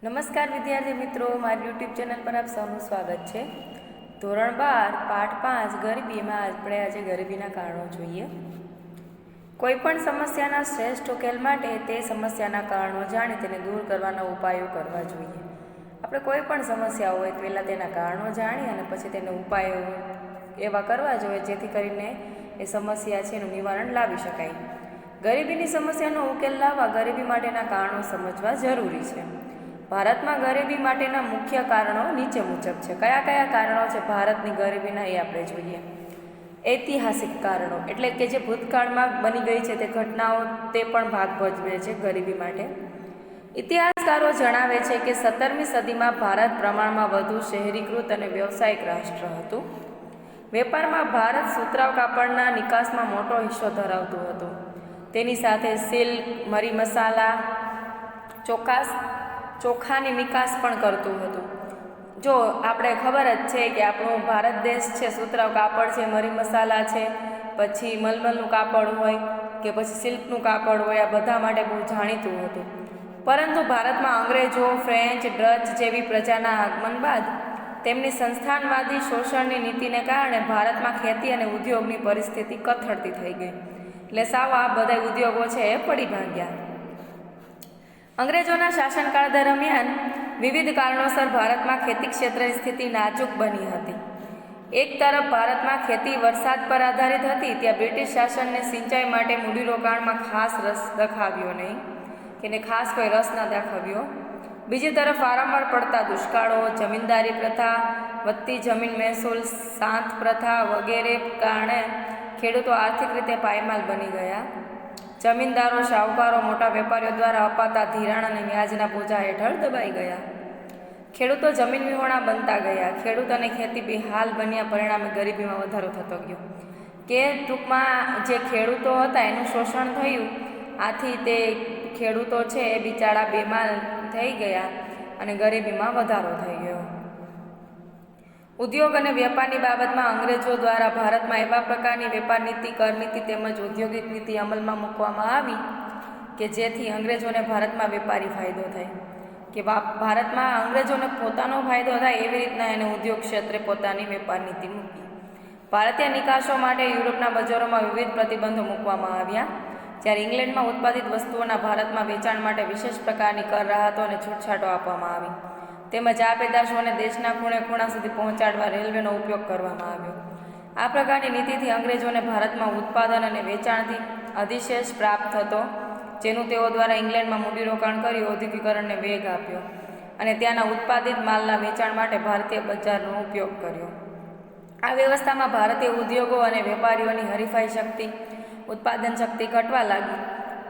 નમસ્કાર વિદ્યાર્થી મિત્રો, મારી યુટ્યુબ ચેનલ પર આપ સૌનું સ્વાગત છે. ધોરણ 12 પાઠ 5 ગરીબીમાં આપણે આજે ગરીબીના કારણો જોઈએ. કોઈપણ સમસ્યાના શ્રેષ્ઠ ઉકેલ માટે તે સમસ્યાના કારણો જાણી તેને દૂર કરવાના ઉપાયો કરવા જોઈએ. આપણે કોઈ પણ સમસ્યા હોય પહેલાં તેના કારણો જાણી અને પછી તેને ઉપાયો એવા કરવા જોઈએ જેથી કરીને એ સમસ્યા છે એનું નિવારણ લાવી શકાય. ગરીબીની સમસ્યાનો ઉકેલ લાવવા ગરીબી માટેના કારણો સમજવા જરૂરી છે. ભારતમાં ગરીબી માટેના મુખ્ય કારણો નીચે મુજબ છે. કયા કયા કારણો છે ભારતની ગરીબીના એ આપણે જોઈએ. ઐતિહાસિક કારણો એટલે કે જે ભૂતકાળમાં બની ગઈ છે તે ઘટનાઓ તે પણ ભાગ ભજવે છે ગરીબી માટે. ઇતિહાસકારો જણાવે છે કે 17મી સદીમાં ભારત પ્રમાણમાં વધુ શહેરીકૃત અને વ્યવસાયિક રાષ્ટ્ર હતું. વેપારમાં ભારત સુતરાઉ કાપડના નિકાસમાં મોટો હિસ્સો ધરાવતું હતું. તેની સાથે સિલ્ક, મરી મસાલા, ચોખાની નિકાસ પણ કરતું હતું. જો આપણે ખબર જ છે કે આપણો ભારત દેશ છે સુતરાઉ કાપડ છે, મરી મસાલા છે, પછી મલમલનું કાપડ હોય કે પછી સિલ્કનું કાપડ હોય, આ બધા માટે બહુ જાણીતું હતું. પરંતુ ભારતમાં અંગ્રેજો, ફ્રેન્ચ, ડચ જેવી પ્રજાના આગમન બાદ તેમની સંસ્થાનવાદી શોષણની નીતિને કારણે ભારતમાં ખેતી અને ઉદ્યોગની પરિસ્થિતિ કથળતી થઈ ગઈ. એટલે સાવ આ બધા ઉદ્યોગો છે એ પડી ભાગ્યા. અંગ્રેજોના શાસનકાળ દરમિયાન વિવિધ કારણોસર ભારતમાં ખેતી ક્ષેત્રની સ્થિતિ નાજુક બની હતી. એક તરફ ભારતમાં ખેતી વરસાદ પર આધારિત હતી, ત્યાં બ્રિટિશ શાસનને સિંચાઈ માટે મૂડીરોકાણમાં ખાસ રસ દાખવ્યો નહીં કે ને ખાસ કોઈ રસ ન દાખવ્યો. બીજી તરફ વારંવાર પડતા દુષ્કાળો, જમીનદારી પ્રથા, વધતી જમીન મહેસૂલ, સાંત પ્રથા વગેરે કારણે ખેડૂતો આર્થિક રીતે પાયમાલ બની ગયા. જમીનદારો, શાહુકારો, મોટા વેપારીઓ દ્વારા અપાતા ધિરાણ અને વ્યાજના બોજા હેઠળ દબાઈ ગયા. ખેડૂતો જમીન વિહોણા બનતા ગયા. ખેડૂત અને ખેતી બેહાલ બન્યા, પરિણામે ગરીબીમાં વધારો થતો ગયો. કે ટૂંકમાં જે ખેડૂતો હતા એનું શોષણ થયું, આથી તે ખેડૂતો છે એ બિચારા બેમાલ થઈ ગયા અને ગરીબીમાં વધારો થઈ ગયો. ઉદ્યોગ અને વેપારની બાબતમાં અંગ્રેજો દ્વારા ભારતમાં એવા પ્રકારની વેપાર નીતિ, કર નીતિ તેમજ ઔદ્યોગિક નીતિ અમલમાં મૂકવામાં આવી કે જેથી અંગ્રેજોને ભારતમાં વેપારી ફાયદો થાય, કે ભારતમાં અંગ્રેજોને પોતાનો ફાયદો થાય એવી રીતના એને ઉદ્યોગ ક્ષેત્રે પોતાની વેપાર નીતિ મૂકી. ભારતીય નિકાસો માટે યુરોપના બજારોમાં વિવિધ પ્રતિબંધો મૂકવામાં આવ્યા. જ્યારે ઇંગ્લેન્ડમાં ઉત્પાદિત વસ્તુઓના ભારતમાં વેચાણ માટે વિશેષ પ્રકારની કર રાહતો અને છૂટછાટો આપવામાં આવી. તેમજ આ પેદાશોને દેશના ખૂણે ખૂણા સુધી પહોંચાડવા રેલવેનો ઉપયોગ કરવામાં આવ્યો. આ પ્રકારની નીતિથી અંગ્રેજોને ભારતમાં ઉત્પાદન અને વેચાણથી અધિશેષ પ્રાપ્ત થતો, જેનું તેઓ દ્વારા ઇંગ્લેન્ડમાં મૂડીરોકાણ કરી ઔદ્યોગિકરણને વેગ આપ્યો અને ત્યાંના ઉત્પાદિત માલના વેચાણ માટે ભારતીય બજારનો ઉપયોગ કર્યો. આ વ્યવસ્થામાં ભારતીય ઉદ્યોગો અને વેપારીઓની હરીફાઈ શક્તિ, ઉત્પાદન શક્તિ ઘટવા લાગી.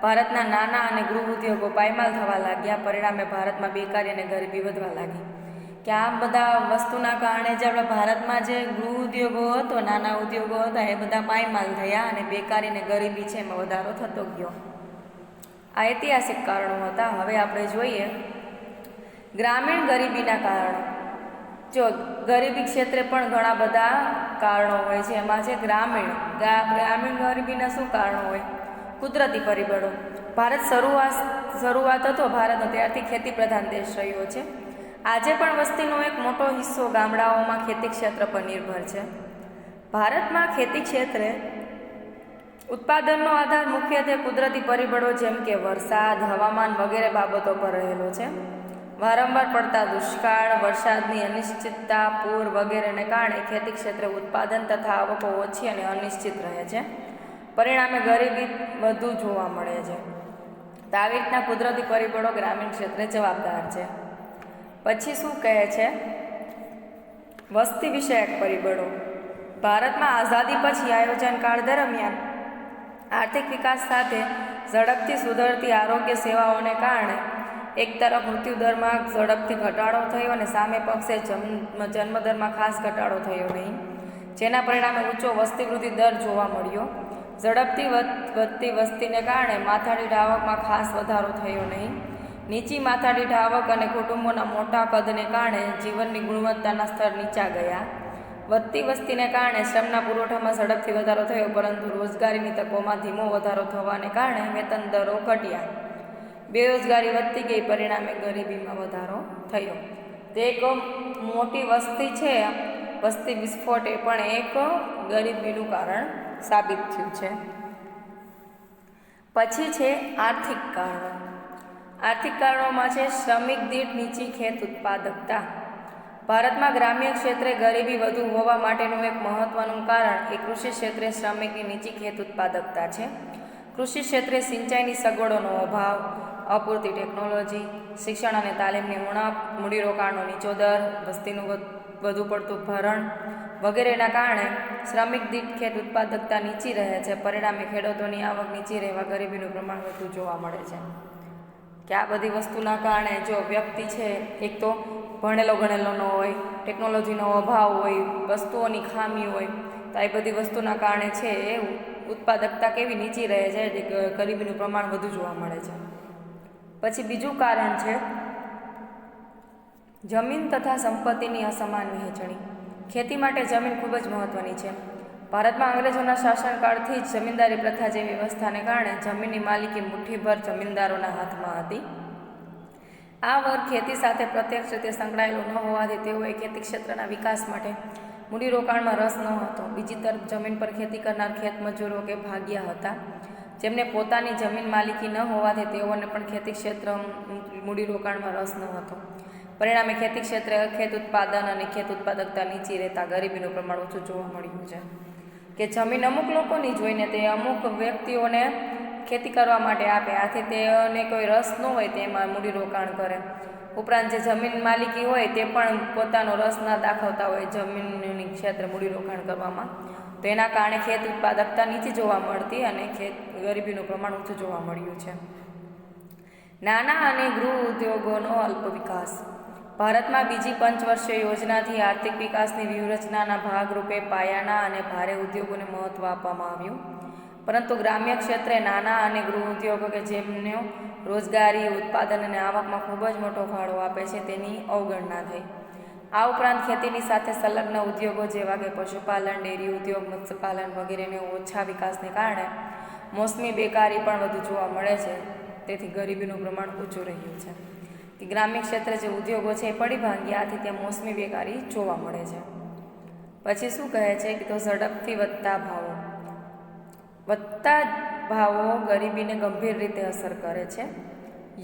ભારતના નાના અને ગૃહ ઉદ્યોગો પાયમાલ થવા લાગ્યા. પરિણામે ભારતમાં બેકારી અને ગરીબી વધવા લાગી. કે આ બધા વસ્તુના કારણે જે આપણા ભારતમાં જે ગૃહ ઉદ્યોગો હતો, નાના ઉદ્યોગો હતા, એ બધા પાયમાલ થયા અને બેકારી અને ગરીબી છે એમાં વધારો થતો ગયો. આ ઐતિહાસિક કારણો હતા. હવે આપણે જોઈએ ગ્રામીણ ગરીબીના કારણો. જો ગરીબી ક્ષેત્રે પણ ઘણા બધા કારણો હોય છે. એમાં છે ગ્રામીણ ગરીબીના શું કારણો હોય? કુદરતી પરિબળો. ભારત શરૂઆત હતો ભારતનો ત્યારથી ખેતી પ્રધાન દેશ રહ્યો છે. આજે પણ વસ્તીનો એક મોટો હિસ્સો ગામડાઓમાં ખેતી ક્ષેત્ર પર નિર્ભર છે. ભારતમાં ખેતી ક્ષેત્રે ઉત્પાદનનો આધાર મુખ્યત્વે કુદરતી પરિબળો જેમ કે વરસાદ, હવામાન વગેરે બાબતો પર રહેલો છે. વારંવાર પડતા દુષ્કાળ, વરસાદની અનિશ્ચિતતા, પૂર વગેરેને કારણે ખેતી ક્ષેત્રે ઉત્પાદન તથા આવકો ઓછી અને અનિશ્ચિત રહે છે. પરિણામે ગરીબી વધુ જોવા મળે છે. તો આવી રીતના કુદરતી પરિબળો ગ્રામીણ ક્ષેત્રે જવાબદાર છે. પછી શું કહે છે? વસ્તી વિષયક પરિબળો. ભારતમાં આઝાદી પછી આયોજન કાળ દરમિયાન આર્થિક વિકાસ સાથે ઝડપથી સુધરતી આરોગ્ય સેવાઓને કારણે એક તરફ મૃત્યુદરમાં ઝડપથી ઘટાડો થયો અને સામે પક્ષે જન્મદરમાં ખાસ ઘટાડો થયો નહીં, જેના પરિણામે ઊંચો વસ્તી વૃદ્ધિ દર જોવા મળ્યો. ઝડપથી વધતી વસ્તીને કારણે માથાદીઠ આવકમાં ખાસ વધારો થયો નહીં. નીચી માથાદીઠ આવક અને કુટુંબોના મોટા કદને કારણે જીવનની ગુણવત્તાના સ્તર નીચા ગયા. વધતી વસ્તીને કારણે શ્રમના પુરવઠામાં ઝડપથી વધારો થયો, પરંતુ રોજગારીની તકોમાં ધીમો વધારો થવાને કારણે વેતન દરો ઘટ્યા. બેરોજગારી વધતી ગઈ, પરિણામે ગરીબીમાં વધારો થયો. તે એક મોટી વસ્તી છે, વસ્તી વિસ્ફોટ એ પણ એક ગરીબીનું કારણ સાબિત થયું છે. પછી છે આર્થિક કારણો. આર્થિક કારણોમાં છે શ્રમિક દીઠ નીચી ખેત ઉત્પાદકતા. ભારતમાં ગ્રામ્ય ક્ષેત્રે ગરીબી વધુ હોવા માટેનું એક મહત્વનું કારણ એ કૃષિ ક્ષેત્રે શ્રમિકની નીચી ખેત ઉત્પાદકતા છે. કૃષિ ક્ષેત્રે સિંચાઈની સગવડોનો અભાવ, અપૂરતી ટેકનોલોજી, શિક્ષણ અને તાલીમની ઉણપ, મૂડીરોકાણનો નીચો દર, વસ્તીનું વધુ પડતું ભરણ વગેરેના કારણે શ્રમિક દીઠ ખેત ઉત્પાદકતા નીચી રહે છે. પરિણામે ખેડૂતોની આવક નીચી રહેવા ગરીબીનું પ્રમાણ વધુ જોવા મળે છે. કે આ બધી વસ્તુના કારણે જો વ્યક્તિ છે, એક તો ભણેલો ગણેલો ન હોય, ટેકનોલોજીનો અભાવ હોય, વસ્તુઓની ખામી હોય, તો આ બધી વસ્તુના કારણે છે એ ઉત્પાદકતા કેવી નીચી રહે છે, ગરીબીનું પ્રમાણ વધુ જોવા મળે છે. પછી બીજું કારણ છે જમીન તથા સંપત્તિની અસમાન વહેંચણી. ખેતી માટે જમીન ખૂબ જ મહત્ત્વની છે. ભારતમાં અંગ્રેજોના શાસનકાળથી જ જમીનદારી પ્રથા જેવી વ્યવસ્થાને કારણે જમીનની માલિકી મુઠ્ઠીભર જમીનદારોના હાથમાં હતી. આ વર્ગ ખેતી સાથે પ્રત્યક્ષ રીતે સંકળાયેલો ન હોવાથી તેઓએ ખેતી ક્ષેત્રના વિકાસ માટે મૂડીરોકાણમાં રસ ન હતો. બીજી તરફ જમીન પર ખેતી કરનાર ખેતમજૂરો કે ભાગ્યા હતા, જેમને પોતાની જમીન માલિકી ન હોવાથી તેઓને પણ ખેતી ક્ષેત્ર મૂડીરોકાણમાં રસ ન હતો. પરિણામે ખેતી ક્ષેત્રે ખેત ઉત્પાદન અને ખેત ઉત્પાદકતા નીચી રહેતા ગરીબીનું પ્રમાણ ઓછું જોવા મળ્યું છે. કે જમીન અમુક લોકોની જોઈને તે અમુક વ્યક્તિઓને ખેતી કરવા માટે આપે, આથી તેઓને કોઈ રસ ન હોય તેમાં મૂડીરોકાણ કરે. ઉપરાંત જે જમીન માલિકી હોય તે પણ પોતાનો રસ ના દાખવતા હોય જમીનની ક્ષેત્રે મૂડીરોકાણ કરવામાં, તો એના કારણે ખેત ઉત્પાદકતા નીચી જોવા મળતી અને ગરીબીનું પ્રમાણ ઓછું જોવા મળ્યું છે. નાના અને ગૃહ ઉદ્યોગોનો અલ્પ વિકાસ. ભારતમાં બીજી પંચવર્ષીય યોજનાથી આર્થિક વિકાસની વ્યૂહરચનાના ભાગરૂપે પાયાના અને ભારે ઉદ્યોગોને મહત્ત્વ આપવામાં આવ્યું, પરંતુ ગ્રામ્ય ક્ષેત્રે નાના અને ગૃહ ઉદ્યોગો કે જેમનો રોજગારી, ઉત્પાદન અને આવકમાં ખૂબ જ મોટો ફાળો આપે છે તેની અવગણના થઈ. આ ઉપરાંત ખેતીની સાથે સંલગ્ન ઉદ્યોગો જેવા કે પશુપાલન, ડેરી ઉદ્યોગ, મત્સ્યપાલન વગેરેને ઓછા વિકાસને કારણે મોસમી બેકારી પણ વધુ જોવા મળે છે. તેથી ગરીબીનું પ્રમાણ ઊંચું રહ્યું છે. કે ગ્રામ્ય ક્ષેત્રે જે ઉદ્યોગો છે એ પડી ભાંગ્યાથી ત્યાં મોસમી બેકારી જોવા મળે છે. પછી શું કહે છે કે તો ઝડપથી વધતા ભાવો. વધતા ભાવો ગરીબીને ગંભીર રીતે અસર કરે છે.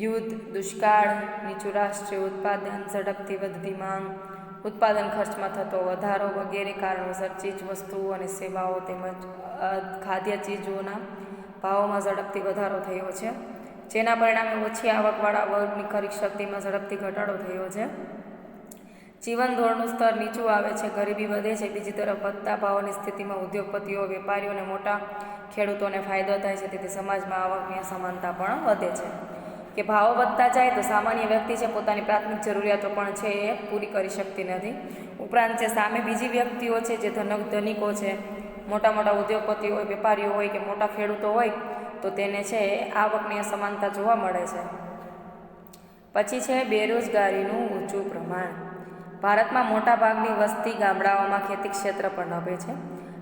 યુદ્ધ, દુષ્કાળ, નીચું રાષ્ટ્રીય ઉત્પાદન, ઝડપથી વધતી માંગ, ઉત્પાદન ખર્ચમાં થતો વધારો વગેરે કારણોસર ચીજ વસ્તુઓ અને સેવાઓ તેમજ ખાદ્ય ચીજોના ભાવોમાં ઝડપથી વધારો થયો છે, જેના પરિણામે ઓછી આવકવાળા વર્ગની ખરીદ શક્તિમાં ઝડપથી ઘટાડો થયો છે. જીવન ધોરણનું સ્તર નીચું આવે છે, ગરીબી વધે છે. બીજી તરફ વધતા ભાવોની સ્થિતિમાં ઉદ્યોગપતિઓ, વેપારીઓ અને મોટા ખેડૂતોને ફાયદો થાય છે, તેથી સમાજમાં આવકની અસમાનતા પણ વધે છે. કે ભાવો વધતા જાય તો સામાન્ય વ્યક્તિ છે પોતાની પ્રાથમિક જરૂરિયાતો પણ છે એ પૂરી કરી શકતી નથી. ઉપરાંત જે સામે બીજી વ્યક્તિઓ છે જે ધનિકો છે, મોટા મોટા ઉદ્યોગપતિઓ હોય, વેપારીઓ હોય કે મોટા ખેડૂતો હોય, તો તેને છે આવકની અસમાનતા જોવા મળે છે. પછી છે બેરોજગારીનું ઊંચું પ્રમાણ. ભારતમાં મોટાભાગની વસ્તી ગામડાઓમાં ખેતી ક્ષેત્ર પર નભે છે,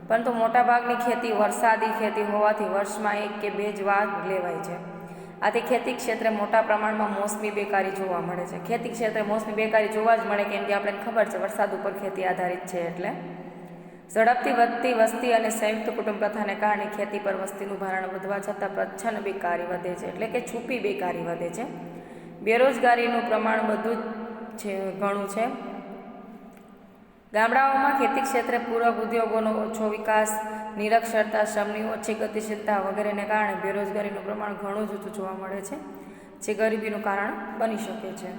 પરંતુ મોટાભાગની ખેતી વરસાદી ખેતી હોવાથી વર્ષમાં 1 કે 2 જ વાર લેવાય છે. આથી ખેતી ક્ષેત્રે મોટા પ્રમાણમાં મોસમી બેકારી જોવા મળે છે. ખેતી ક્ષેત્રે મોસમી બેકારી જોવા જ મળે કેમ કે આપણને ખબર છે વરસાદ ઉપર ખેતી આધારિત છે. એટલે ઝડપથી વધતી વસ્તી અને સંયુક્ત કુટુંબ પ્રથાને કારણે ખેતી પર વસ્તીનું ભારણ વધવા છતાં પ્રચ્છન્ન બેકારી વધે છે, એટલે કે છુપી બેકારી વધે છે. બેરોજગારીનું પ્રમાણ બધું જ ઘણું છે. ગામડાઓમાં ખેતી ક્ષેત્રે પૂરક ઉદ્યોગોનો ઓછો વિકાસ, નિરક્ષરતા, શ્રમની ઓછી ગતિશીલતા વગેરેને કારણે બેરોજગારીનું પ્રમાણ ઘણું જ ઊંચું જોવા મળે છે, જે ગરીબીનું કારણ બની શકે છે.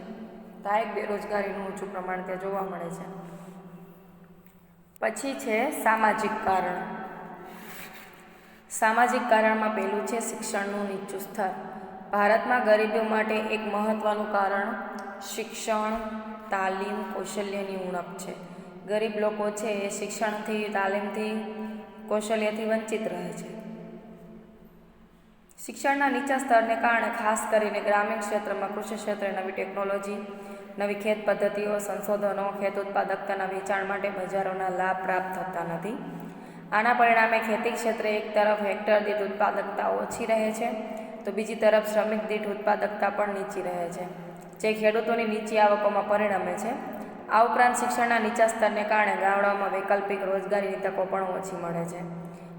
એક બેરોજગારીનું ઊંચું પ્રમાણ ત્યાં જોવા મળે છે. પછી છે સામાજિક કારણ. સામાજિક કારણમાં પહેલું છે શિક્ષણનું નીચું સ્તર. ભારતમાં ગરીબીઓ માટે એક મહત્ત્વનું કારણ શિક્ષણ, તાલીમ, કૌશલ્યની ઉણપ છે. ગરીબ લોકો છે એ શિક્ષણથી, તાલીમથી, કૌશલ્યથી વંચિત રહે છે. શિક્ષણના નીચા સ્તરને કારણે ખાસ કરીને ગ્રામીણ ક્ષેત્રમાં કૃષિ ક્ષેત્રે નવી ટેકનોલોજી, નવી ખેત પદ્ધતિઓ, સંશોધનો, ખેત ઉત્પાદકતાના વેચાણ માટે બજારોના લાભ પ્રાપ્ત થતા નથી. આના પરિણામે ખેતી ક્ષેત્રે એક તરફ હેક્ટર દીઠ ઉત્પાદકતા ઓછી રહે છે તો બીજી તરફ શ્રમિક દીઠ ઉત્પાદકતા પણ નીચી રહે છે, જે ખેડૂતોની નીચી આવકોમાં પરિણમે છે. આ ઉપરાંત શિક્ષણના નીચા સ્તરને કારણે ગામડાઓમાં વૈકલ્પિક રોજગારીની તકો પણ ઓછી મળે છે.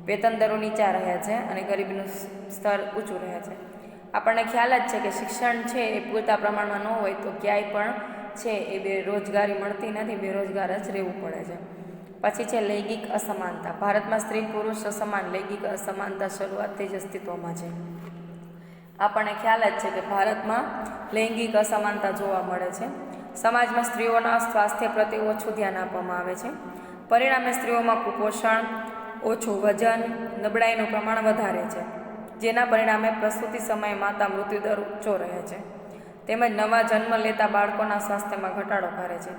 વેતન દરો નીચા રહે છે અને ગરીબીનું સ્તર ઊંચું રહે છે. આપણને ખ્યાલ જ છે કે શિક્ષણ છે એ પૂરતા પ્રમાણમાં ન હોય તો ક્યાંય પણ છે એ બેરોજગારી મળતી નથી, બેરોજગાર જ રહેવું પડે છે. પછી છે લૈંગિક અસમાનતા. ભારતમાં સ્ત્રી પુરુષ સમાન લૈંગિક અસમાનતા શરૂઆતથી જ અસ્તિત્વમાં છે. આપણને ખ્યાલ જ છે કે ભારતમાં લૈંગિક અસમાનતા જોવા મળે છે. સમાજમાં સ્ત્રીઓના સ્વાસ્થ્ય પ્રત્યે ઓછું ધ્યાન આપવામાં આવે છે. પરિણામે સ્ત્રીઓમાં કુપોષણ, ઓછું વજન, નબળાઈનું પ્રમાણ વધારે છે, જેના પરિણામે પ્રસૂતિ સમયે માતા મૃત્યુદર ઊંચો રહે છે. તેમજ નવા જન્મ લેતા બાળકોના સ્વાસ્થ્યમાં ઘટાડો કરે છે.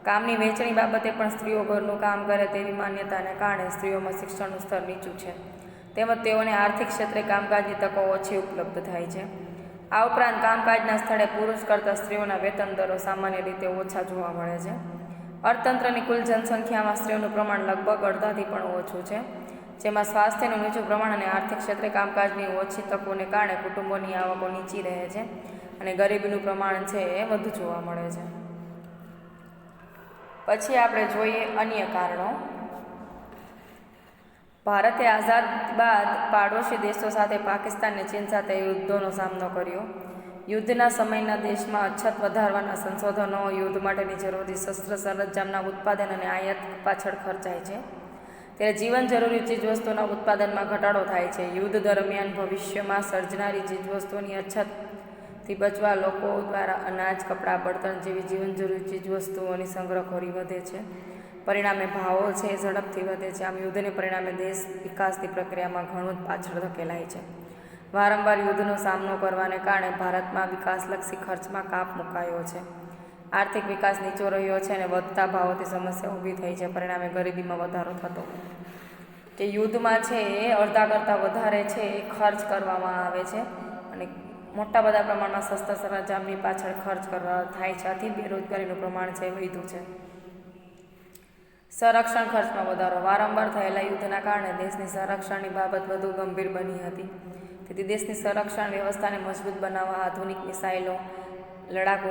કામની વહેંચણી બાબતે પણ સ્ત્રીઓ ઘરનું કામ કરે તેવી માન્યતાને કારણે સ્ત્રીઓમાં શિક્ષણનું સ્તર નીચું છે, તેમજ તેઓને આર્થિક ક્ષેત્રે કામકાજની તકો ઓછી ઉપલબ્ધ થાય છે. આ ઉપરાંત કામકાજના સ્થળે પુરુષ કરતાં સ્ત્રીઓના વેતન દરો સામાન્ય રીતે ઓછા જોવા મળે છે. અર્થતંત્રની કુલ જનસંખ્યામાં સ્ત્રીઓનું પ્રમાણ લગભગ અડધાથી પણ ઓછું છે, જેમાં સ્વાસ્થ્યનું નીચું પ્રમાણ અને આર્થિક ક્ષેત્રે કામકાજની ઓછી તકોને કારણે કુટુંબોની આવકો નીચી રહે છે અને ગરીબીનું પ્રમાણ છે એ વધુ જોવા મળે છે. પછી આપણે જોઈએ અન્ય કારણો. ભારતે આઝાદ બાદ પાડોશી દેશો સાથે પાકિસ્તાન અને ચીન સાથે યુદ્ધોનો સામનો કર્યો. યુદ્ધના સમયના દેશમાં અછત વધારવાના સંશોધનો, યુદ્ધ માટેની જરૂરી શસ્ત્ર સરંજામના ઉત્પાદન અને આયાત પાછળ ખર્ચાય છે. ત્યારે જીવન જરૂરી ચીજવસ્તુઓના ઉત્પાદનમાં ઘટાડો થાય છે. યુદ્ધ દરમિયાન ભવિષ્યમાં સર્જનારી ચીજવસ્તુઓની અછતથી બચવા લોકો દ્વારા અનાજ, કપડાં, બળતણ જેવી જીવન જરૂરી ચીજવસ્તુઓની સંગ્રહખોરી વધે છે. પરિણામે ભાવો છે એ ઝડપથી વધે છે. આમ યુદ્ધને પરિણામે દેશ વિકાસની પ્રક્રિયામાં ઘણું જ પાછળ ધકેલાય છે. વારંવાર યુદ્ધનો સામનો કરવાને કારણે ભારતમાં વિકાસલક્ષી ખર્ચમાં કાપ મુકાયો છે. આર્થિક વિકાસ નીચો રહ્યો છે અને વધતા ભાવોથી સમસ્યા ઊભી થઈ છે. પરિણામે ગરીબીમાં વધારો થતો કે યુદ્ધમાં છે એ અડધા કરતાં વધારે છે એ ખર્ચ કરવામાં આવે છે અને મોટા બધા પ્રમાણમાં શસ્ત્ર સરંજામની પાછળ ખર્ચ કરવા થાય છે. આથી બેરોજગારીનું પ્રમાણ છે વધ્યું છે. સંરક્ષણ ખર્ચમાં વધારો. વારંવાર થયેલા યુદ્ધના કારણે દેશની સંરક્ષણની બાબત વધુ ગંભીર બની હતી. તેથી દેશની સંરક્ષણ વ્યવસ્થાને મજબૂત બનાવવા આધુનિક મિસાઇલો, લડાકુ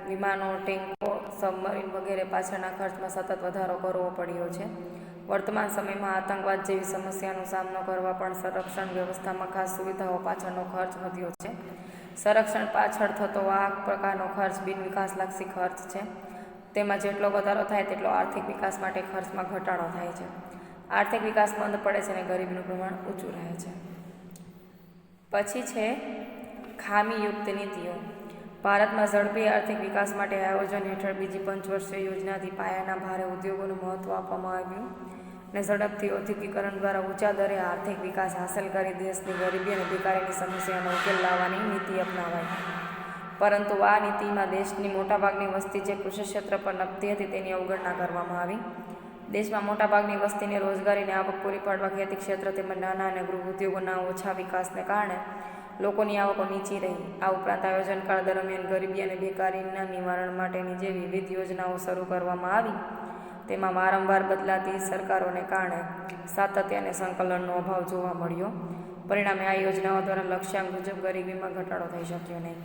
વિમાનો, ટેન્કો, સબમરીન વગેરે પાછળના ખર્ચમાં સતત વધારો કરવો પડ્યો છે. વર્તમાન સમયમાં આતંકવાદ જેવી સમસ્યાનો સામનો કરવા પણ સંરક્ષણ વ્યવસ્થામાં ખાસ સુવિધાઓ પાછળનો ખર્ચ વધ્યો છે. સંરક્ષણ પાછળ થતો આ પ્રકારનો ખર્ચ બિનવિકાસલક્ષી ખર્ચ છે. તેમાં જેટલો વધારો થાય તેટલો આર્થિક વિકાસ માટે ખર્ચમાં ઘટાડો થાય છે. આર્થિક વિકાસ મંદ પડે છે અને ગરીબીનું પ્રમાણ ઊંચું રહે છે. પછી છે ખામીયુક્ત નીતિઓ. ભારતમાં ઝડપી આર્થિક વિકાસ માટે આયોજન હેઠળ બીજી પંચવર્ષીય યોજનાથી પાયાના ભારે ઉદ્યોગોનું મહત્ત્વ આપવામાં આવ્યું અને ઝડપથી ઔદ્યોગિકરણ દ્વારા ઊંચા દરે આર્થિક વિકાસ હાંસલ કરી દેશની ગરીબી અને બેકારીની સમસ્યાનો ઉકેલ લાવવાની નીતિ અપનાવાઈ. પરંતુ આ નીતિમાં દેશની મોટાભાગની વસ્તી જે કૃષિ ક્ષેત્ર પર નભતી હતી તેની અવગણના કરવામાં આવી. દેશમાં મોટાભાગની વસ્તીને રોજગારીની આવક પૂરી પાડવા ખેતી ક્ષેત્ર તેમજ નાના અને ગૃહ ઉદ્યોગોના ઓછા વિકાસને કારણે લોકોની આવકો નીચી રહી. આ ઉપરાંત આયોજનકાળ દરમિયાન ગરીબી અને બેકારીના નિવારણ માટેની જે વિવિધ યોજનાઓ શરૂ કરવામાં આવી તેમાં વારંવાર બદલાતી સરકારોને કારણે સાતત્ય અને સંકલનનો અભાવ જોવા મળ્યો. પરિણામે આ યોજનાઓ દ્વારા લક્ષ્યાંક મુજબ ગરીબીમાં ઘટાડો થઈ શક્યો નહીં.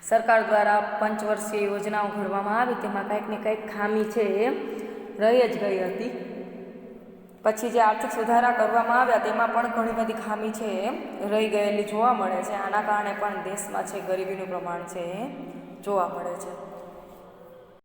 સરકાર દ્વારા પંચવર્ષીય યોજનાઓ ઘડવામાં આવી તેમાં કંઈક ને કંઈક ખામી છે એ રહી જ ગઈ હતી. પછી જે આર્થિક સુધારા કરવામાં આવ્યા તેમાં પણ ઘણી બધી ખામી છે એ રહી ગયેલી જોવા મળે છે. આના કારણે પણ દેશમાં છે ગરીબીનું પ્રમાણ છે એ જોવા મળે છે.